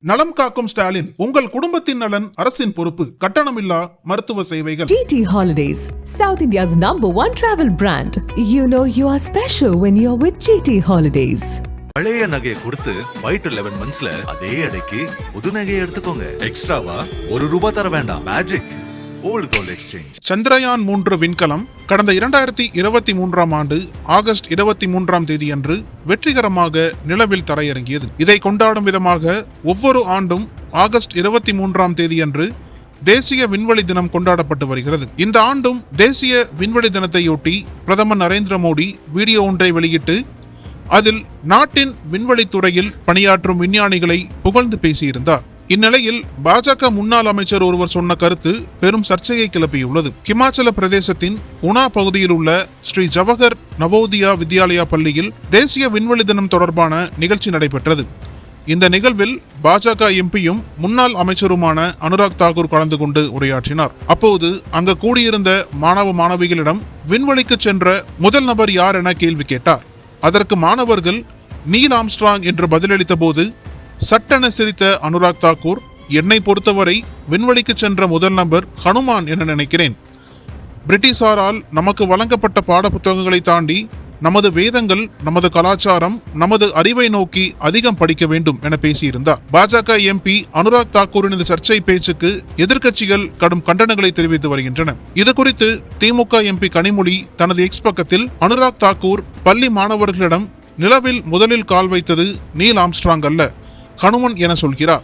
நலம் காக்கும் ஸ்டாலின், உங்கள் குடும்பத்தின் நலன் அரசின் பொறுப்பு. கட்டணமில்லா மருத்துவ சேவைகள். GT Holidays, South India's #1 travel brand. You know you are special when you're with GT Holidays. பழைய நகையை கொடுத்து வைட் 11 மந்த்ஸ்ல அதே அடைக்கு புது நகையை எடுத்துக்கோங்க. எக்ஸ்ட்ராவா ₹1 தர வேண்டாம். Magic old gold exchange. Chandrayaan 3 விண்கலம் கடந்த 2023ஆம் ஆண்டு ஆகஸ்ட் 23ஆம் தேதி அன்று வெற்றிகரமாக நிலவில் தரையிறங்கியது. இதை கொண்டாடும் விதமாக ஒவ்வொரு ஆண்டும் ஆகஸ்ட் 23ஆம் தேதி அன்று தேசிய விண்வெளி தினம் கொண்டாடப்பட்டு வருகிறது. இந்த ஆண்டும் தேசிய விண்வெளி தினத்தையொட்டி பிரதமர் நரேந்திர மோடி வீடியோ ஒன்றை வெளியிட்டு அதில் நாட்டின் விண்வெளி துறையில் பணியாற்றும் விஞ்ஞானிகளை புகழ்ந்து பேசியிருந்தார். இந்நிலையில் பாஜக முன்னாள் அமைச்சர் ஒருவர் சொன்ன கருத்து பெரும் சர்ச்சையை கிளப்பியுள்ளது. ஹிமாச்சல பிரதேசத்தின் உனா பகுதியில் உள்ள ஸ்ரீ ஜவஹர் நவோதியா வித்யாலயா பள்ளியில் தேசிய விண்வெளி தினம் தொடர்பான நிகழ்ச்சி நடைபெற்றது. இந்த நிகழ்வில் பாஜக எம்பியும் முன்னாள் அமைச்சருமான அனுராக் தாக்கூர் கலந்து கொண்டு உரையாற்றினார். அப்போது அங்கு கூடியிருந்த மாணவ மாணவிகளிடம் விண்வெளிக்கு சென்ற முதல் நபர் யார் என கேள்வி கேட்டார். அதற்கு மாணவர்கள் நீல் ஆம்ஸ்ட்ராங் என்று பதிலளித்த போது சட்டென சிரித்த அனுராக் தாக்கூர், என்னை பொறுத்தவரை விண்வெளிக்கு சென்ற முதல் நபர் ஹனுமான் என நினைக்கிறேன். பிரிட்டிஷாரால் நமக்கு வழங்கப்பட்ட பாடப்புத்தகங்களை தாண்டி நமது வேதங்கள், நமது கலாச்சாரம், நமது அறிவை நோக்கி அதிகம் படிக்க வேண்டும் என பேசியிருந்தார். பாஜக எம்பி அனுராக் தாக்கூரின் இந்த சர்ச்சை பேச்சுக்கு எதிர்க்கட்சிகள் கடும் கண்டனங்களை தெரிவித்து வருகின்றன. இது குறித்து திமுக எம்பி கனிமொழி தனது எக்ஸ் பக்கத்தில் அனுராக் தாக்கூர் பள்ளி மாணவர்களிடம் நிலவில் முதலில் கால் வைத்தது நீல் ஆம்ஸ்ட்ராங் அல்ல, ஹனுமன் என சொல்கிறார்.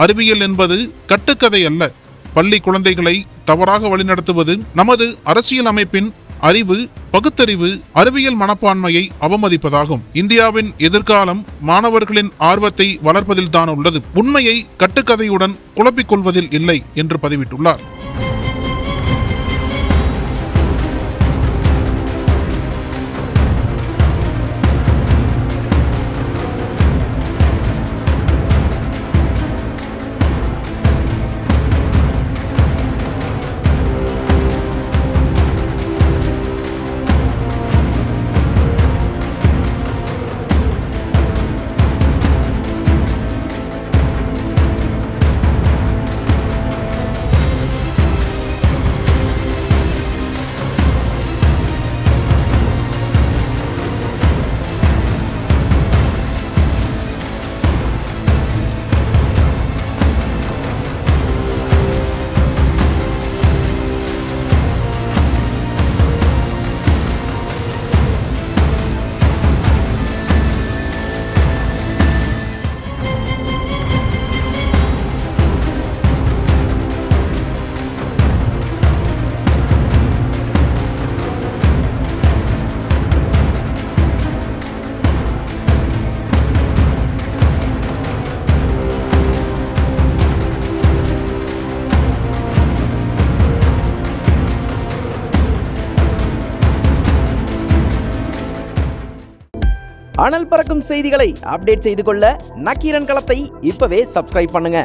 அறிவியல் என்பது கட்டுக்கதை அல்ல. பள்ளி குழந்தைகளை தவறாக வழிநடத்துவது நமது அரசியல் அமைப்பின் அறிவு, பகுத்தறிவு, அறிவியல் மனப்பான்மையை அவமதிப்பதாகும். இந்தியாவின் எதிர்காலம் மாணவர்களின் ஆர்வத்தை வளர்ப்பதில் தான் உள்ளது. உண்மையை கட்டுக்கதையுடன் குழப்பிக் கொள்வதில் இல்லை என்று பதிவிட்டுள்ளார். அனல் பறக்கும் செய்திகளை அப்டேட் செய்து கொள்ள நக்கீரன் களத்தை இப்பவே சப்ஸ்கிரைப் பண்ணுங்க.